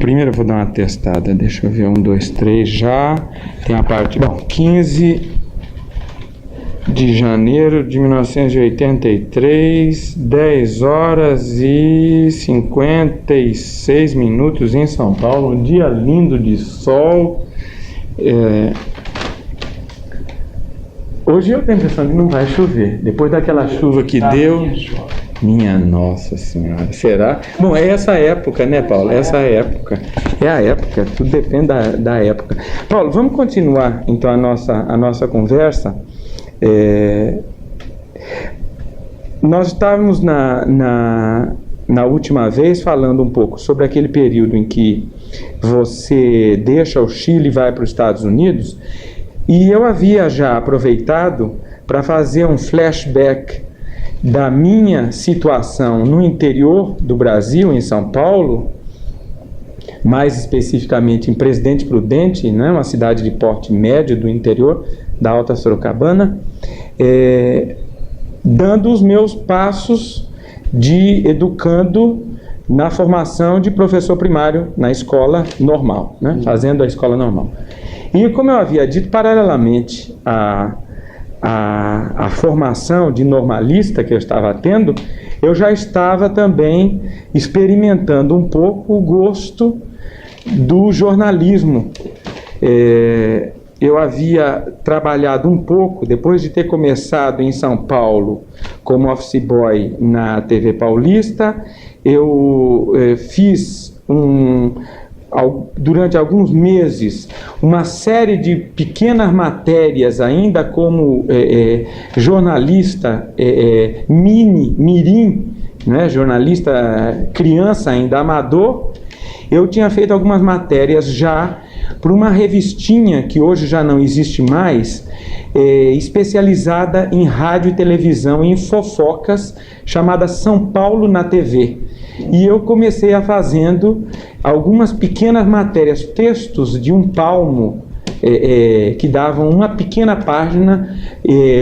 Primeiro eu vou dar uma testada, deixa eu ver, 1, 2, 3, já tem a parte, bom, 15 de janeiro de 1983, 10 horas e 56 minutos em São Paulo, um dia lindo de sol. Hoje eu tenho a impressão que não vai chover, depois daquela chuva que deu. Minha Nossa Senhora, será? Bom, é essa época, né, Paulo? Essa época. É a época, tudo depende da época. Paulo, vamos continuar, então, a nossa conversa. Nós estávamos na última vez falando um pouco sobre aquele período em que você deixa o Chile e vai para os Estados Unidos, e eu havia já aproveitado para fazer um flashback da minha situação no interior do Brasil, em São Paulo, mais especificamente em Presidente Prudente, né, uma cidade de porte médio do interior da Alta Sorocabana, dando os meus passos de educando na formação de professor primário na escola normal, né, fazendo a escola normal. E como eu havia dito, paralelamente a formação de normalista que eu estava tendo, eu já estava também experimentando um pouco o gosto do jornalismo. Eu havia trabalhado um pouco, depois de ter começado em São Paulo como office boy na TV Paulista, eu fiz durante alguns meses uma série de pequenas matérias ainda como jornalista mirim, né, jornalista criança ainda amador. Eu tinha feito algumas matérias já para uma revistinha que hoje já não existe mais, especializada em rádio e televisão, em fofocas, chamada São Paulo na TV. E eu comecei a fazendo algumas pequenas matérias, textos de um palmo, que davam uma pequena página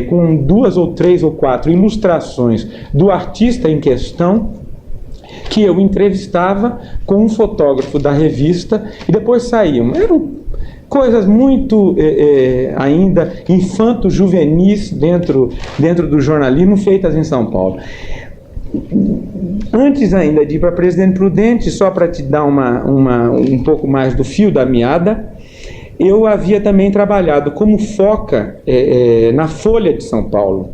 com 2 ou 3 ou 4 ilustrações do artista em questão, que eu entrevistava com um fotógrafo da revista, e depois saíam. Eram coisas muito ainda infanto-juvenis dentro do jornalismo, feitas em São Paulo. Antes ainda de ir para Presidente Prudente, só para te dar um pouco mais do fio da meada, eu havia também trabalhado como foca na Folha de São Paulo.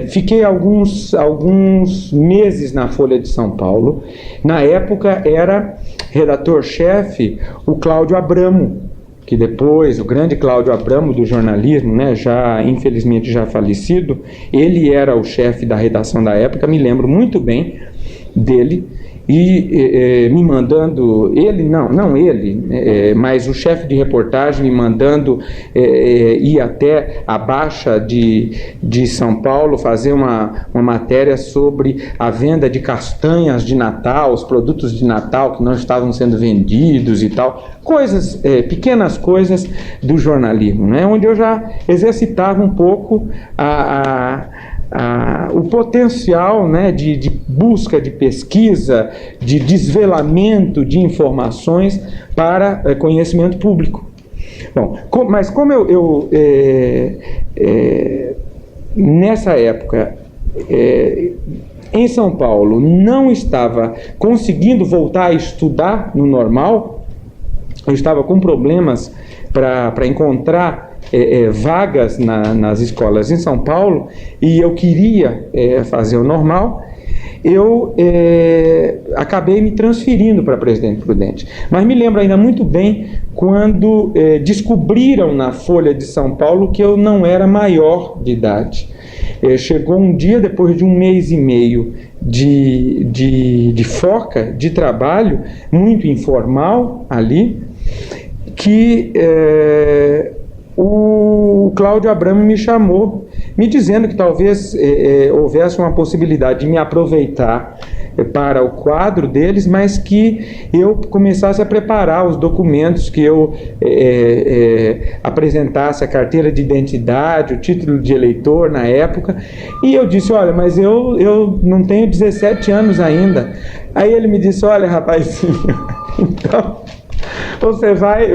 Fiquei alguns meses na Folha de São Paulo. Na época era redator-chefe o Cláudio Abramo, que depois, o grande Cláudio Abramo do jornalismo, né, já infelizmente já falecido, ele era o chefe da redação da época, me lembro muito bem dele, e me mandando, mas o chefe de reportagem me mandando ir até a Baixa de São Paulo, fazer uma matéria sobre a venda de castanhas de Natal, os produtos de Natal que não estavam sendo vendidos e tal, coisas, pequenas coisas do jornalismo, né, onde eu já exercitava um pouco o potencial, né, de busca, de pesquisa, de desvelamento de informações para conhecimento público. Bom, mas como eu nessa época, em São Paulo, não estava conseguindo voltar a estudar no normal, eu estava com problemas para encontrar vagas nas escolas em São Paulo, e eu queria fazer o normal, eu acabei me transferindo para Presidente Prudente. Mas me lembro ainda muito bem quando descobriram na Folha de São Paulo que eu não era maior de idade. Chegou um dia, depois de 1 mês e meio de foca, de trabalho, muito informal ali, que o Cláudio Abramo me chamou, me dizendo que talvez houvesse uma possibilidade de me aproveitar para o quadro deles, mas que eu começasse a preparar os documentos, que eu apresentasse a carteira de identidade, o título de eleitor na época. E eu disse: olha, mas eu não tenho 17 anos ainda. Aí ele me disse: olha, rapazinho, então você vai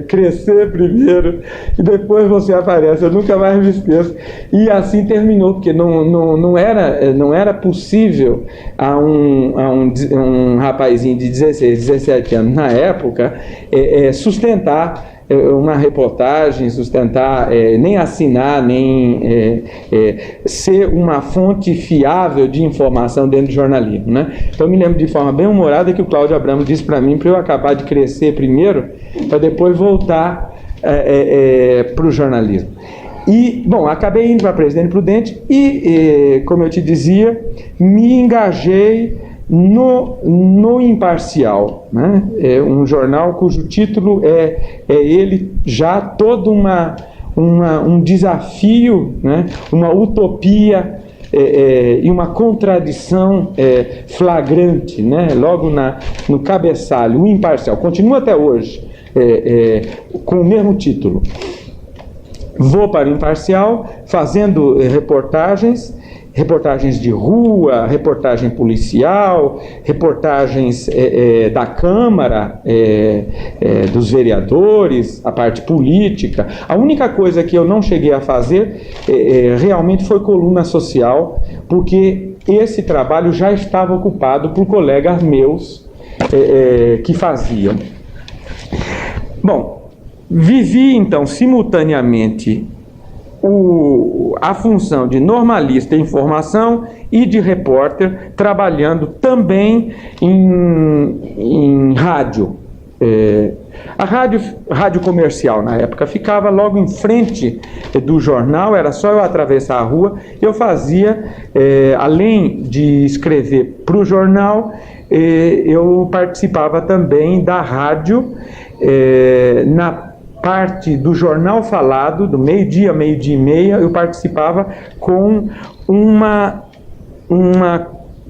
crescer primeiro e depois você aparece. Eu nunca mais me esqueço. E assim terminou, porque não era possível a um rapazinho de 16, 17 anos na época sustentar uma reportagem, sustentar, nem assinar, nem ser uma fonte fiável de informação dentro do jornalismo, né? Então eu me lembro de forma bem humorada que o Cláudio Abramo disse para mim para eu acabar de crescer primeiro, para depois voltar para o jornalismo. E, bom, acabei indo para Presidente Prudente e, como eu te dizia, me engajei no Imparcial, né? Um jornal cujo título é ele já todo um desafio, né? Uma utopia e uma contradição flagrante, né? Logo no cabeçalho, o Imparcial, continua até hoje com o mesmo título. Vou para o Imparcial fazendo reportagens de rua, reportagem policial, reportagens da Câmara, dos vereadores, a parte política. A única coisa que eu não cheguei a fazer realmente foi coluna social, porque esse trabalho já estava ocupado por colegas meus que faziam. Bom, vivi então simultaneamente a função de normalista em informação e de repórter, trabalhando também em rádio. A rádio comercial na época ficava logo em frente do jornal, era só eu atravessar a rua. Eu fazia, além de escrever para o jornal, eu participava também da rádio, na parte do jornal falado, do meio-dia, meio-dia e meia, eu participava com uma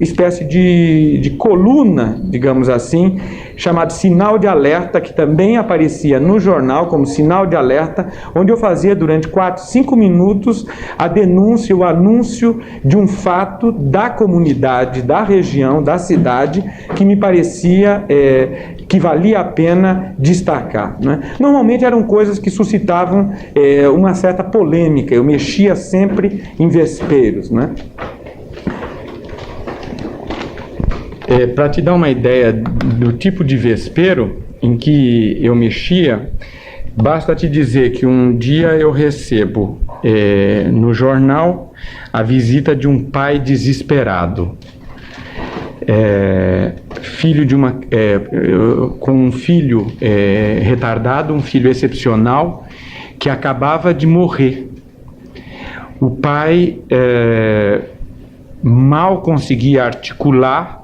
espécie de coluna, digamos assim, chamada Sinal de Alerta, que também aparecia no jornal como Sinal de Alerta, onde eu fazia durante 4, 5 minutos a denúncia, o anúncio de um fato da comunidade, da região, da cidade, que me parecia que valia a pena destacar, né? Normalmente eram coisas que suscitavam uma certa polêmica, eu mexia sempre em vesperos, né? Para te dar uma ideia do tipo de vespero em que eu mexia, basta te dizer que um dia eu recebo no jornal a visita de um pai desesperado, filho de com um filho retardado, um filho excepcional que acabava de morrer. O pai mal conseguia articular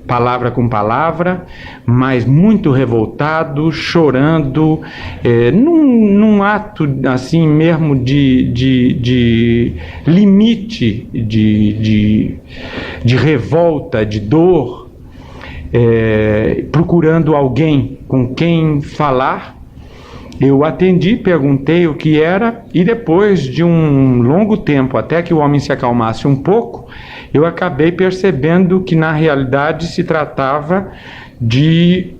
palavra com palavra, mas muito revoltado, chorando, num ato assim mesmo de limite, de revolta, de dor, procurando alguém com quem falar. Eu atendi, perguntei o que era, e depois de um longo tempo, até que o homem se acalmasse um pouco, eu acabei percebendo que na realidade se tratava de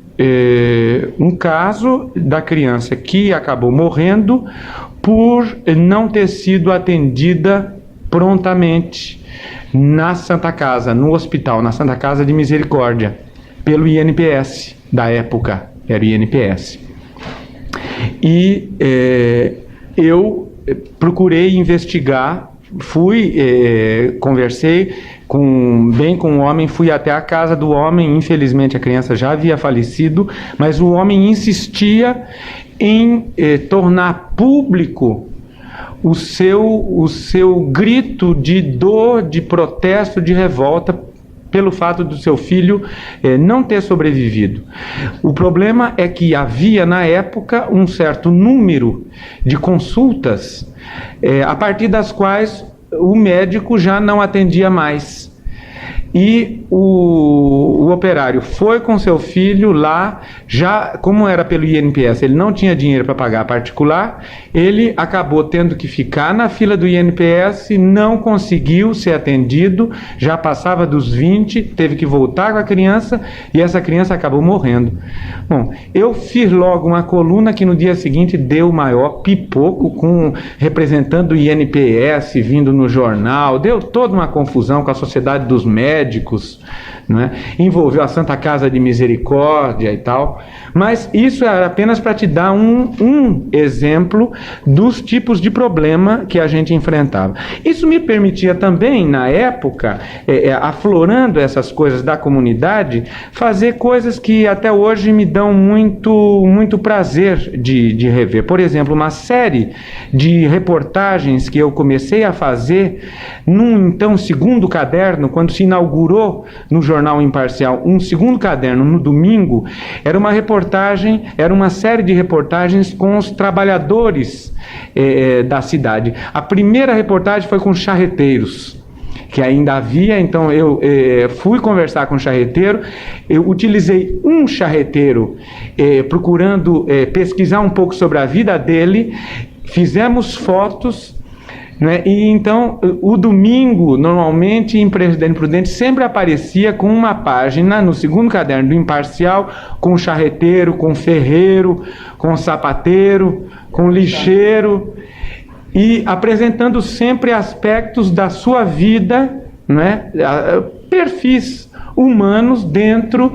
um caso da criança que acabou morrendo por não ter sido atendida prontamente na Santa Casa, no hospital, na Santa Casa de Misericórdia, pelo INPS da época, era o INPS. E eu procurei investigar, conversei bem com o homem, fui até a casa do homem. Infelizmente a criança já havia falecido, mas o homem insistia em tornar público o seu grito de dor, de protesto, de revolta pelo fato do seu filho não ter sobrevivido. O problema é que havia na época um certo número de consultas a partir das quais o médico já não atendia mais. e o operário foi com seu filho lá, já como era pelo INPS, ele não tinha dinheiro para pagar particular, ele acabou tendo que ficar na fila do INPS, não conseguiu ser atendido, já passava dos 20, teve que voltar com a criança e essa criança acabou morrendo. Bom, eu fiz logo uma coluna que no dia seguinte deu o maior pipoco, representando o INPS vindo no jornal, deu toda uma confusão com a Sociedade dos Médicos, não é? Envolveu a Santa Casa de Misericórdia e tal, mas isso era apenas para te dar um exemplo dos tipos de problema que a gente enfrentava. Isso me permitia também, na época, aflorando essas coisas da comunidade, fazer coisas que até hoje me dão muito prazer de rever. Por exemplo, uma série de reportagens que eu comecei a fazer num então segundo caderno, quando se inaugurou no Jornal Imparcial um segundo caderno no domingo, era uma série de reportagens com os trabalhadores da cidade. A primeira reportagem foi com charreteiros, que ainda havia, então eu fui conversar com o charreteiro, eu utilizei um charreteiro procurando pesquisar um pouco sobre a vida dele, fizemos fotos, né? E então o domingo, normalmente em Presidente Prudente, sempre aparecia com uma página no segundo caderno do Imparcial, com charreteiro, com ferreiro, com sapateiro, com lixeiro, e apresentando sempre aspectos da sua vida, né? Perfis humanos dentro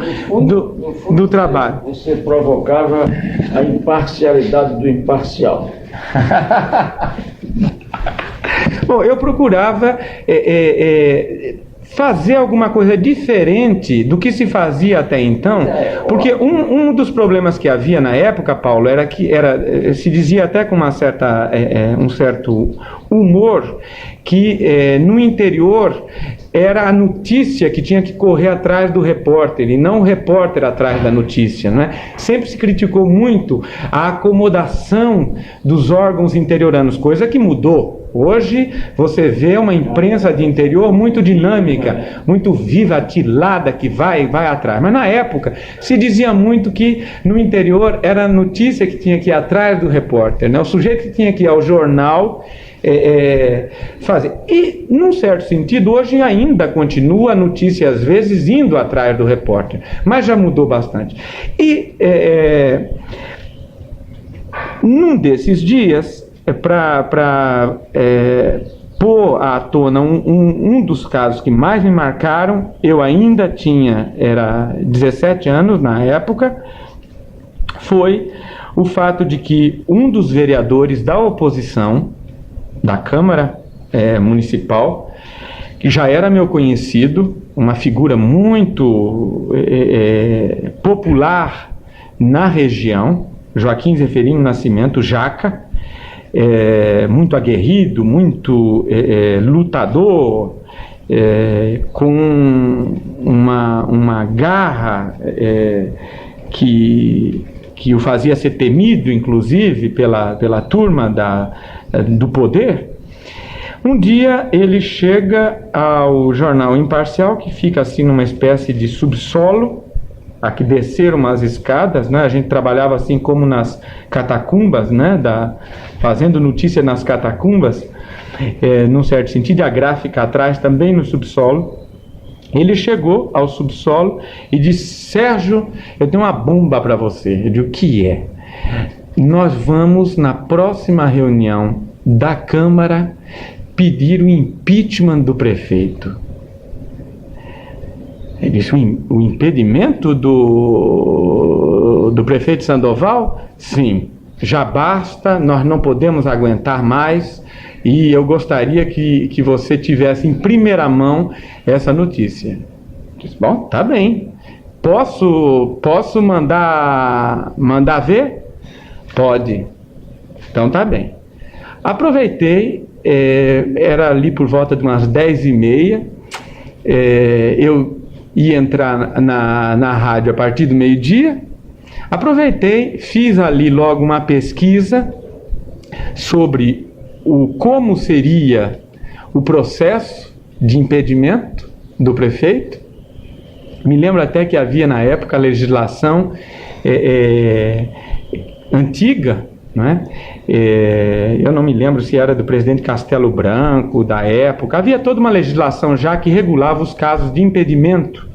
do trabalho. Você provocava a imparcialidade do imparcial. Bom, eu procurava fazer alguma coisa diferente do que se fazia até então, porque um dos problemas que havia na época, Paulo, era que se dizia até com um certo humor, que no interior era a notícia que tinha que correr atrás do repórter, e não o repórter atrás da notícia, né? Sempre se criticou muito a acomodação dos órgãos interioranos, coisa que mudou. Hoje você vê uma imprensa de interior muito dinâmica, muito viva, atilada, que vai atrás. Mas na época se dizia muito que no interior era a notícia que tinha que ir atrás do repórter, né? O sujeito que tinha que ir ao jornal fazer. E, num certo sentido, hoje ainda continua a notícia, às vezes, indo atrás do repórter, mas já mudou bastante. E num desses dias, para pôr à tona um dos casos que mais me marcaram, eu ainda era 17 anos na época, foi o fato de que um dos vereadores da oposição da Câmara Municipal, que já era meu conhecido, uma figura muito popular na região, Joaquim Zeferino Nascimento, Jaca, muito aguerrido, muito lutador, com uma garra que o fazia ser temido, inclusive, pela turma do poder. Um dia ele chega ao Jornal Imparcial, que fica assim numa espécie de subsolo, aqui desceram umas escadas, né? A gente trabalhava assim como nas catacumbas, né? Fazendo notícia nas catacumbas, num certo sentido, a gráfica atrás também no subsolo. Ele chegou ao subsolo e disse: Sérgio, eu tenho uma bomba para você. Eu digo: o que é? Nós vamos, na próxima reunião da Câmara, pedir o impeachment do prefeito. Ele disse: o impedimento do prefeito Sandoval? Sim, já basta, nós não podemos aguentar mais, e eu gostaria que você tivesse em primeira mão essa notícia. Eu disse: bom, tá bem, posso mandar ver? Pode. Então tá bem. Aproveitei, era ali por volta de umas 10h30, eu ia entrar na rádio a partir do meio-dia. Aproveitei, fiz ali logo uma pesquisa sobre como seria o processo de impedimento, do prefeito. Me lembro até que havia na época a legislação antiga, né? Eu não me lembro se era do presidente Castelo Branco, da época. Havia toda uma legislação já que regulava os casos de impedimento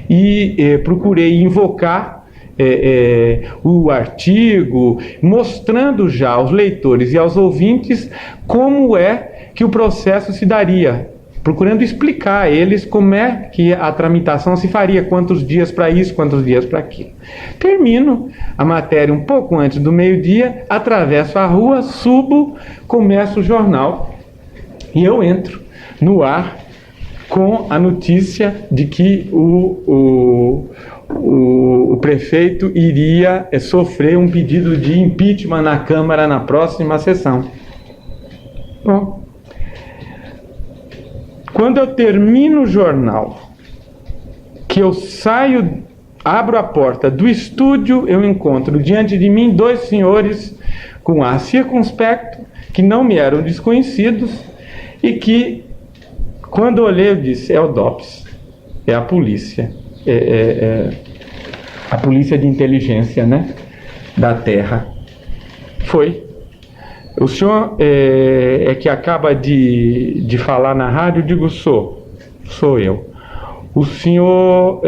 e procurei invocar o artigo, mostrando já aos leitores e aos ouvintes como é que o processo se daria, procurando explicar a eles como é que a tramitação se faria, quantos dias para isso, quantos dias para aquilo. Termino a matéria um pouco antes do meio-dia, atravesso a rua, subo, começo o jornal e eu entro no ar com a notícia de que o prefeito iria sofrer um pedido de impeachment na Câmara na próxima sessão. Bom, quando eu termino o jornal, que eu saio, abro a porta do estúdio, eu encontro diante de mim dois senhores com ar circunspecto, que não me eram desconhecidos, e que, quando eu olhei, eu disse: é o DOPS, é a polícia, a polícia de inteligência, né, da Terra. Foi. O senhor é que acaba de falar na rádio? Eu digo: sou eu. O senhor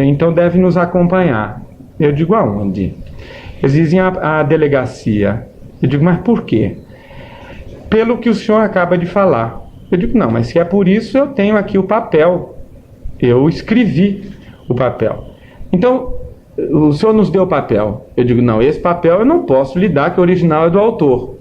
então deve nos acompanhar. Eu digo: aonde? Eles dizem: a delegacia. Eu digo: mas por quê? Pelo que o senhor acaba de falar. Eu digo: não, mas se é por isso, eu tenho aqui o papel. Eu escrevi o papel. Então, o senhor nos deu o papel. Eu digo: não, esse papel eu não posso lhe dar, que o original é do autor.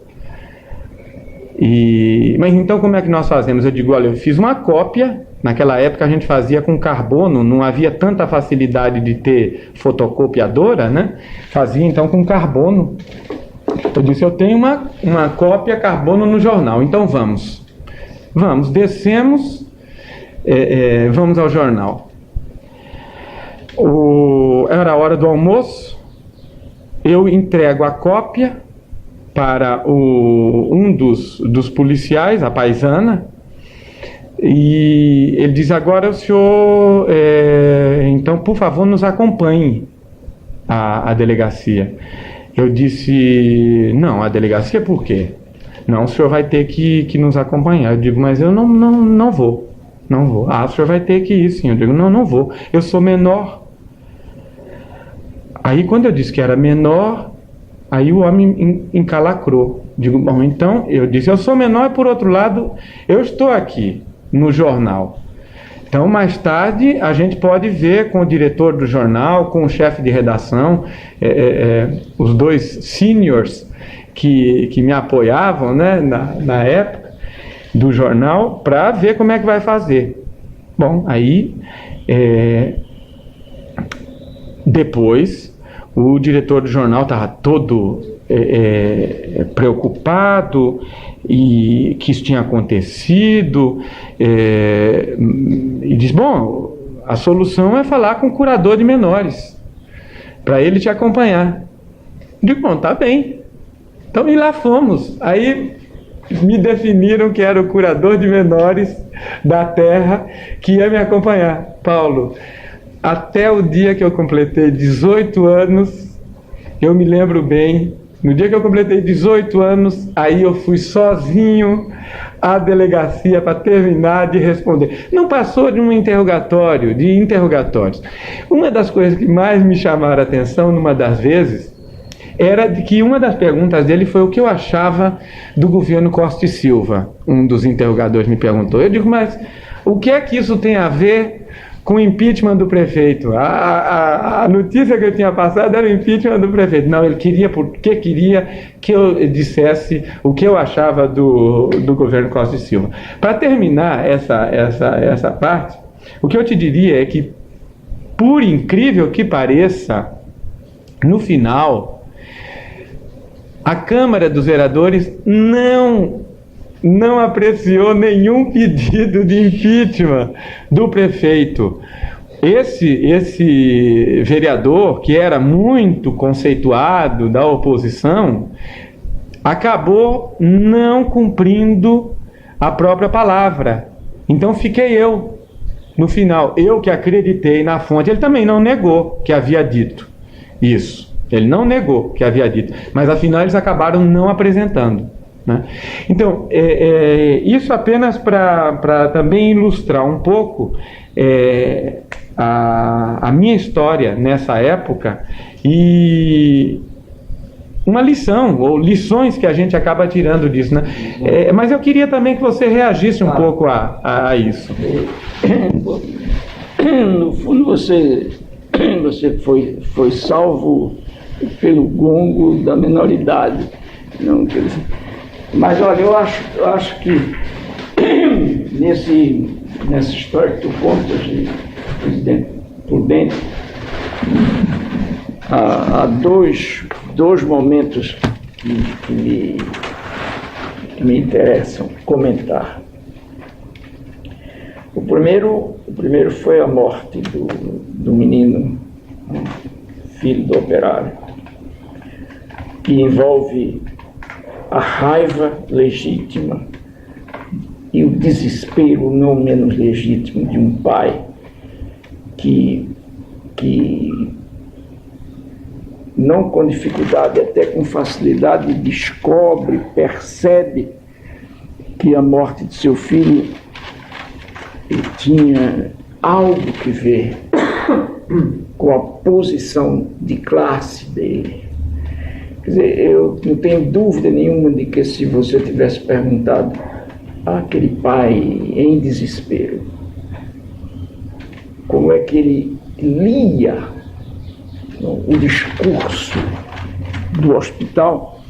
Mas então como é que nós fazemos? Eu digo: olha, eu fiz uma cópia. Naquela época a gente fazia com carbono, não havia tanta facilidade de ter fotocopiadora, né? Fazia então com carbono. Eu disse: eu tenho uma cópia carbono no jornal, então vamos, descemos, vamos ao jornal. Era a hora do almoço, eu entrego a cópia para um dos policiais, a paisana, e ele diz: agora o senhor, então, por favor, nos acompanhe à delegacia. Eu disse: não, a delegacia por quê? Não, o senhor vai ter que nos acompanhar. Eu digo: mas eu não vou. Ah, o senhor vai ter que ir, sim. Eu digo: não vou, eu sou menor. Aí, quando eu disse que era menor, aí o homem encalacrou. Digo: bom, então, eu disse: eu sou menor e, por outro lado, eu estou aqui no jornal. Então, mais tarde, a gente pode ver com o diretor do jornal, com o chefe de redação, os dois seniors que me apoiavam, né, na época do jornal, para ver como é que vai fazer. Bom, aí, depois, o diretor do jornal estava todo preocupado e que isso tinha acontecido, e diz: bom, a solução é falar com o curador de menores para ele te acompanhar. Digo: bom, tá bem. Então, e lá fomos. Aí me definiram que era o curador de menores da Terra que ia me acompanhar. Paulo, até o dia que eu completei 18 anos, eu me lembro bem. No dia que eu completei 18 anos, aí eu fui sozinho à delegacia para terminar de responder. Não passou de interrogatórios. Uma das coisas que mais me chamaram a atenção numa das vezes era de que uma das perguntas dele foi o que eu achava do governo Costa e Silva. Um dos interrogadores me perguntou. Eu digo: mas o que é que isso tem a ver com o impeachment do prefeito? A notícia que eu tinha passado era o impeachment do prefeito. Não, ele queria, porque queria que eu dissesse o que eu achava do governo Costa e Silva. Para terminar essa parte, o que eu te diria é que, por incrível que pareça, no final, a Câmara dos Vereadores não apreciou nenhum pedido de impeachment do prefeito. Esse vereador, que era muito conceituado da oposição, acabou não cumprindo a própria palavra. Então fiquei eu no final, eu que acreditei na fonte, ele também não negou que havia dito isso. Ele não negou que havia dito, mas afinal eles acabaram não apresentando, né? Então, isso apenas para também ilustrar um pouco a minha história nessa época e uma lição, ou lições que a gente acaba tirando disso, né? Mas eu queria também que você reagisse um pouco a isso. No fundo, você foi salvo pelo gongo da menoridade. Não, mas olha, eu acho que nessa história que tu contas de Presidente Prudente, há dois momentos que me interessam comentar. O primeiro foi a morte do menino, filho do operário, que envolve a raiva legítima e o desespero não menos legítimo de um pai que não com dificuldade, até com facilidade, descobre, percebe que a morte de seu filho tinha algo que ver com a posição de classe dele. Quer dizer, eu não tenho dúvida nenhuma de que se você tivesse perguntado àquele pai em desespero como é que ele lia o discurso do hospital,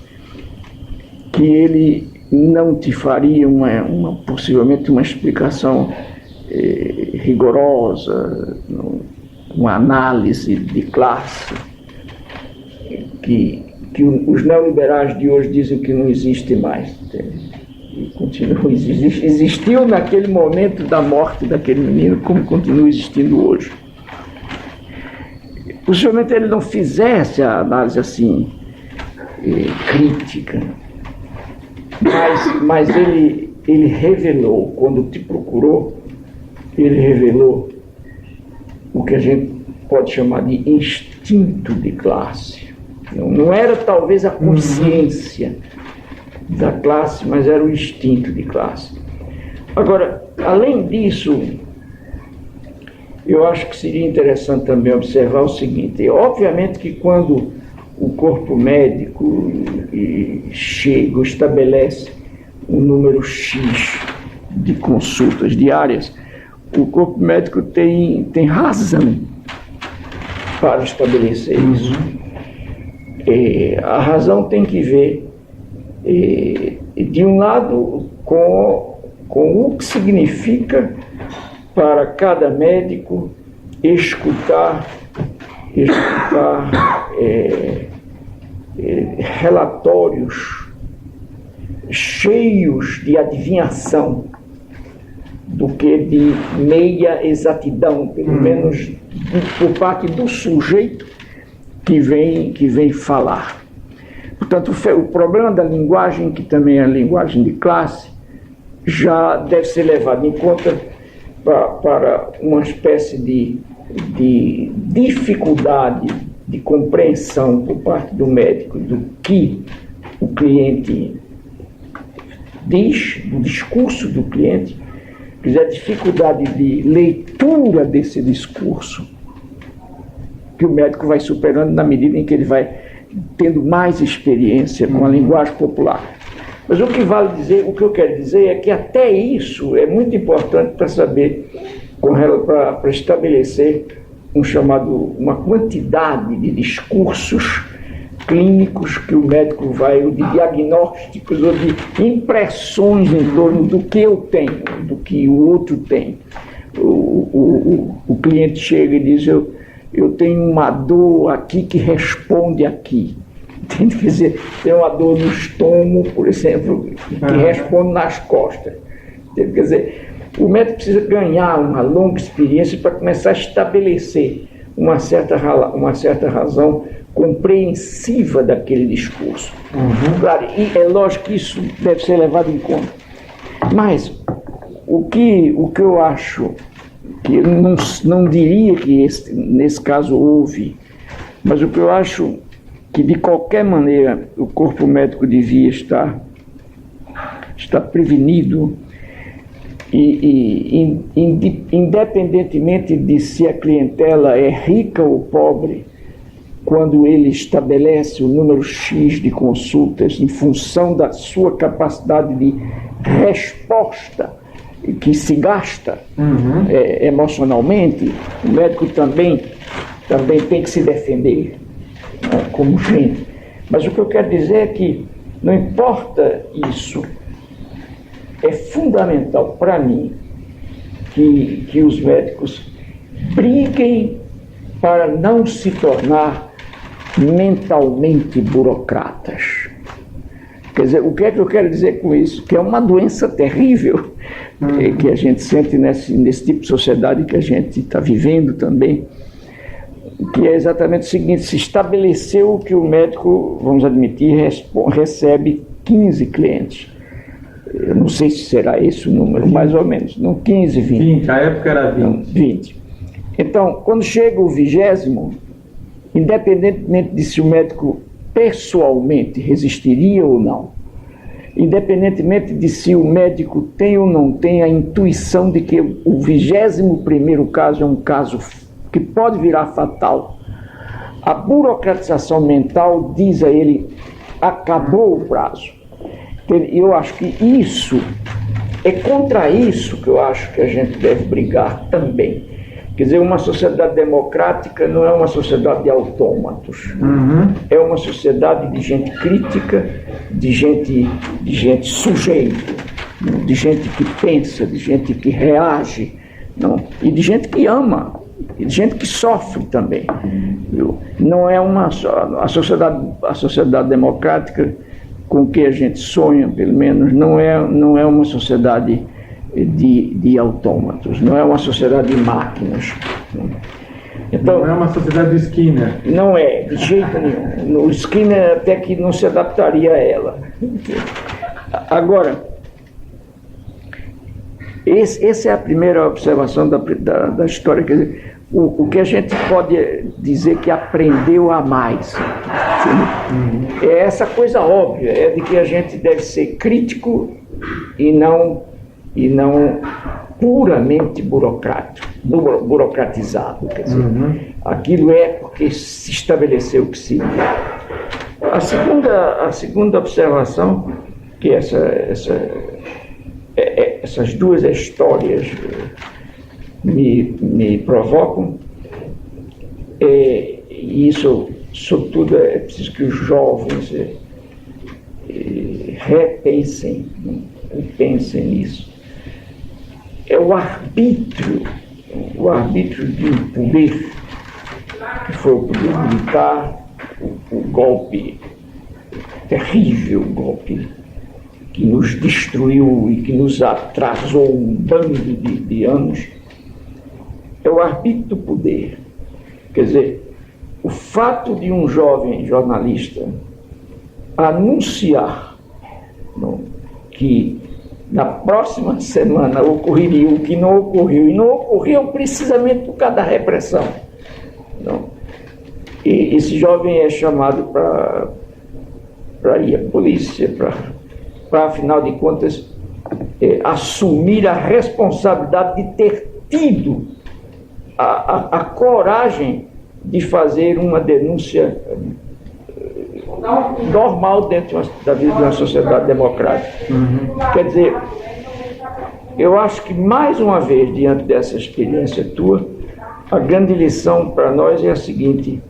que ele não te faria possivelmente uma explicação rigorosa, uma análise de classe, que os neoliberais de hoje dizem que não existe mais. E continua, existiu naquele momento da morte daquele menino, como continua existindo hoje. Possivelmente ele não fizesse a análise assim, crítica, mas ele revelou, quando te procurou, ele revelou o que a gente pode chamar de instinto de classe. Não era talvez a consciência da classe, mas era o instinto de classe. Agora, além disso, eu acho que seria interessante também observar o seguinte: obviamente que quando o corpo médico estabelece um número X de consultas diárias, o corpo médico tem razão para estabelecer isso. A razão tem que ver, de um lado, com o que significa para cada médico escutar relatórios cheios de adivinhação do que de meia exatidão, pelo menos por parte do sujeito que vem falar. Portanto, o problema da linguagem, que também é a linguagem de classe, já deve ser levado em conta para uma espécie de dificuldade de compreensão por parte do médico do que o cliente diz, do discurso do cliente, quer dizer, a dificuldade de leitura desse discurso, que o médico vai superando na medida em que ele vai tendo mais experiência com a linguagem popular. Mas o que eu quero dizer é que até isso é muito importante para saber, para estabelecer uma quantidade de discursos clínicos que o médico vai, ou de diagnósticos, ou de impressões em torno do que eu tenho, do que o outro tem. O cliente chega e diz: eu tenho uma dor aqui que responde aqui. Quer dizer, tem uma dor no estômago, por exemplo, que responde nas costas. Quer dizer, o médico precisa ganhar uma longa experiência para começar a estabelecer uma certa razão compreensiva daquele discurso. Claro, e é lógico que isso deve ser levado em conta. Mas o que eu acho que eu não diria que nesse caso houve, mas o que eu acho que de qualquer maneira o corpo médico devia estar prevenido e independentemente de se a clientela é rica ou pobre, quando ele estabelece o número X de consultas em função da sua capacidade de resposta que se gasta emocionalmente, o médico também tem que se defender, né, como gente. Mas o que eu quero dizer é que não importa isso, é fundamental para mim que os médicos briguem para não se tornar mentalmente burocratas. Quer dizer, o que é que eu quero dizer com isso? Que é uma doença terrível que a gente sente nesse tipo de sociedade que a gente está vivendo também, que é exatamente o seguinte: se estabeleceu que o médico, vamos admitir, recebe 15 clientes. Eu não sei se será esse o número, mais ou menos, não 15, 20. 20, a época era 20. Não, 20. Então, quando chega o 20º, independentemente de se o médico pessoalmente resistiria ou não, independentemente de se o médico tem ou não tem a intuição de que o 21º caso é um caso que pode virar fatal, a burocratização mental diz a ele: acabou o prazo. Eu acho que isso, é contra isso que eu acho que a gente deve brigar também. Quer dizer, uma sociedade democrática não é uma sociedade de autômatos. É uma sociedade de gente crítica, de gente sujeito, de gente que pensa, de gente que reage, não? E de gente que ama, e de gente que sofre também. Não é a sociedade democrática com que a gente sonha, pelo menos, não é uma sociedade de autômatos, não é uma sociedade de máquinas. Então, não é uma sociedade do Skinner. Não é, de jeito nenhum. O Skinner até que não se adaptaria a ela. Agora, essa é a primeira observação da história. Quer dizer, o que a gente pode dizer que aprendeu a mais é essa coisa óbvia, é de que a gente deve ser crítico e não puramente burocratizado. Quer dizer, aquilo é porque se estabeleceu que se... A segunda observação que essas duas histórias me provocam, e isso, sobretudo, é preciso que os jovens repensem e pensem nisso. É o arbítrio de um poder, que foi o poder militar, o golpe terrível, golpe que nos destruiu e que nos atrasou um bando de anos. É o arbítrio do poder. Quer dizer, o fato de um jovem jornalista anunciar que na próxima semana ocorreria o que não ocorreu, e não ocorreu precisamente por causa da repressão. E esse jovem é chamado para ir à polícia, para, afinal de contas, assumir a responsabilidade de ter tido a coragem de fazer uma denúncia normal dentro da vida de uma sociedade democrática. Quer dizer, eu acho que, mais uma vez, diante dessa experiência tua, a grande lição para nós é a seguinte: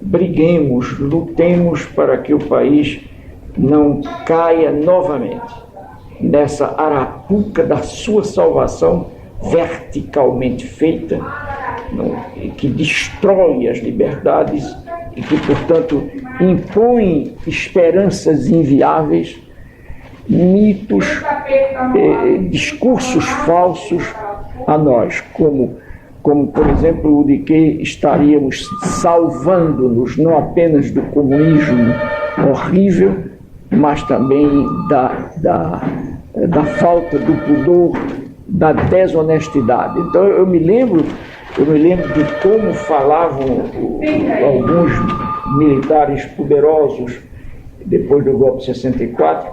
briguemos, lutemos para que o país não caia novamente nessa arapuca da sua salvação verticalmente feita, que destrói as liberdades e que, portanto, impõe esperanças inviáveis, mitos, discursos falsos a nós, como, por exemplo, o de que estaríamos salvando-nos não apenas do comunismo horrível, mas também da falta do pudor da desonestidade. Então eu me lembro de como falavam alguns militares poderosos depois do golpe de 64,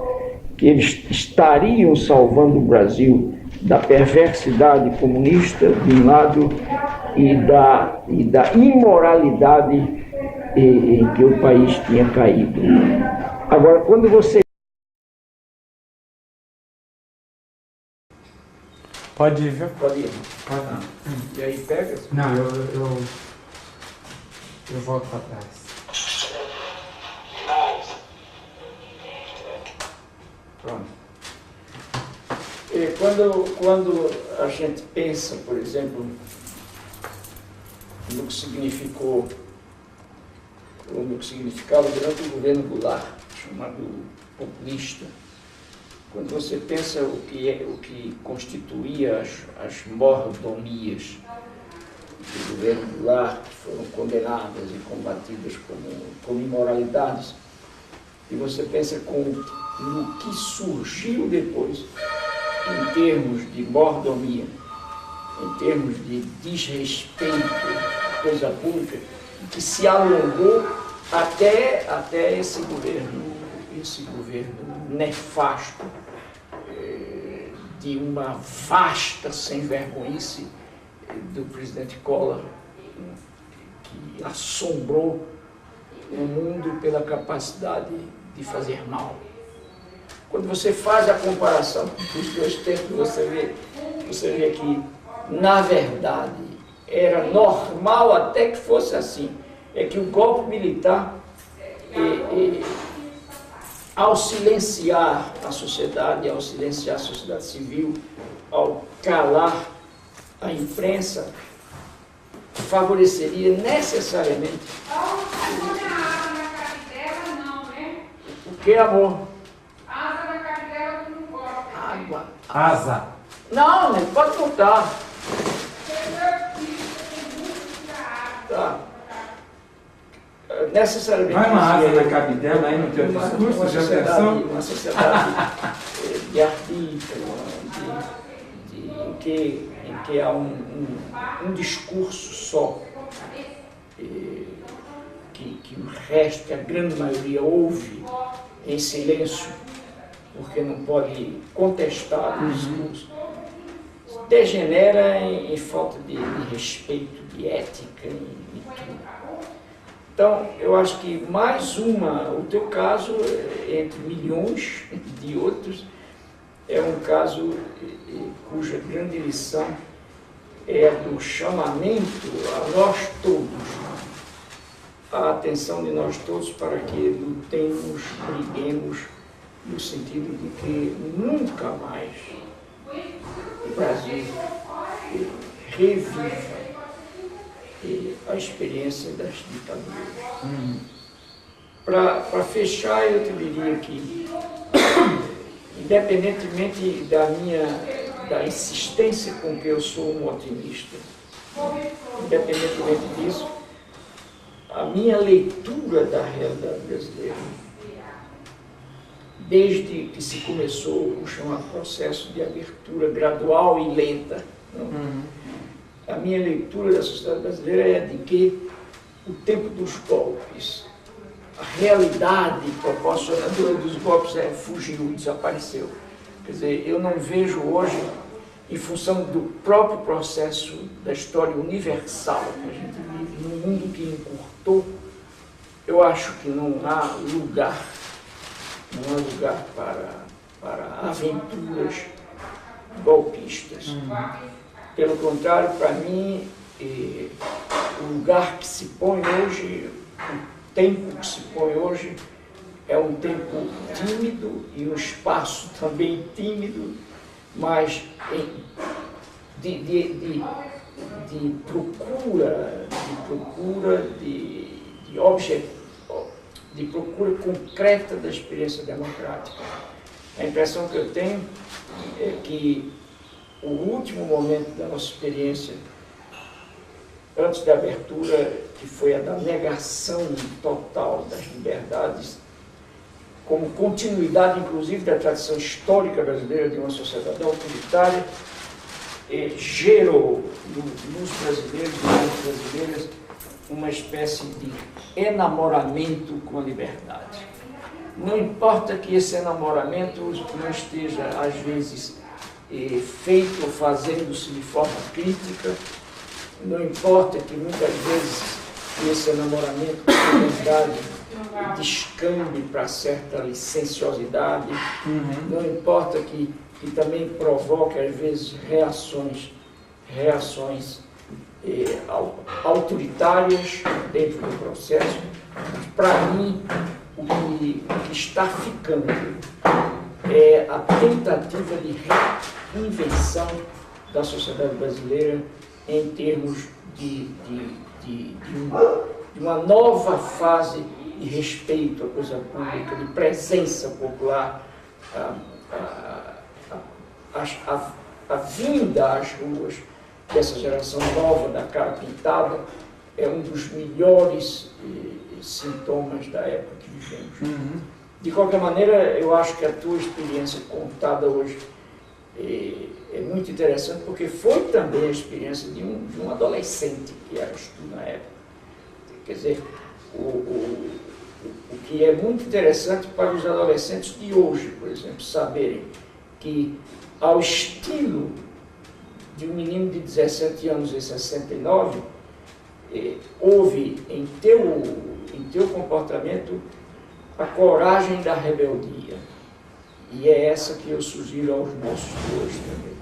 que eles estariam salvando o Brasil da perversidade comunista de um lado e da imoralidade em que o país tinha caído. Agora, quando você... Pode ir, viu? Pode ir. E aí pega? Não, eu volto para trás. Pronto. E quando a gente pensa, por exemplo, no que significava durante o governo Goulart, chamado populista, quando você pensa o que constituía as mordomias do governo Goulart, que foram condenadas e combatidas como imoralidades, e você pensa no que surgiu depois, em termos de mordomia, em termos de desrespeito à coisa pública, que se alongou até esse governo nefasto, de uma vasta sem-vergonhice do presidente Collor, que assombrou o mundo pela capacidade de fazer mal. Quando você faz a comparação dos dois tempos, você vê que, na verdade, era normal até que fosse assim. É que o golpe militar, ao silenciar a sociedade, ao silenciar a sociedade civil, ao calar a imprensa, favoreceria necessariamente o que, amor? Água. Asa. Não, né? Pode botar. Tá. Necessariamente. Vai uma asa na cabidela aí no teu discurso, já pensou? Uma sociedade de artista, em que há um discurso só, que o resto, que a grande maioria ouve em silêncio, porque não pode contestar o discurso, degenera em falta de respeito, de ética e tudo. Então, eu acho que o teu caso, entre milhões de outros, é um caso cuja grande lição é do chamamento a nós todos, a atenção de nós todos para que lutemos, briguemos, no sentido de que nunca mais o Brasil reviva a experiência das ditaduras. Para fechar, eu te diria que, independentemente da insistência com que eu sou um otimista, independentemente disso, a minha leitura da realidade brasileira, desde que se começou o chamado processo de abertura gradual e lenta, a minha leitura da sociedade brasileira é de que o tempo dos golpes, a realidade proporcionadora dos golpes fugiu, desapareceu. Quer dizer, eu não vejo hoje, em função do próprio processo da história universal que a gente vive, num mundo que encurtou, eu acho que não há lugar para aventuras golpistas. Pelo contrário, para mim, o lugar que se põe hoje, o tempo que se põe hoje, é um tempo tímido e um espaço também tímido, mas de procura concreta da experiência democrática. A impressão que eu tenho é que o último momento da nossa experiência, antes da abertura, que foi a da negação total das liberdades, como continuidade, inclusive, da tradição histórica brasileira de uma sociedade autoritária, gerou nos brasileiros e nas brasileiras uma espécie de enamoramento com a liberdade. Não importa que esse enamoramento não esteja, às vezes, feito ou fazendo-se de forma crítica, não importa que muitas vezes esse enamoramento com a liberdade descambe para certa licenciosidade, não importa que também provoque, às vezes, reações autoritárias dentro do processo. Para mim, o que está ficando é a tentativa de reinvenção da sociedade brasileira em termos de uma nova fase de respeito à coisa pública, de presença popular, a vinda às ruas dessa geração nova da cara pintada é um dos melhores sintomas da época que vivemos. De qualquer maneira, eu acho que a tua experiência contada hoje é muito interessante, porque foi também a experiência de um adolescente que eras tu na época. Quer dizer, o que é muito interessante para os adolescentes de hoje, por exemplo, saberem que, ao estilo de um menino de 17 anos em 69, houve em teu comportamento a coragem da rebeldia. E é essa que eu sugiro aos nossos de hoje também.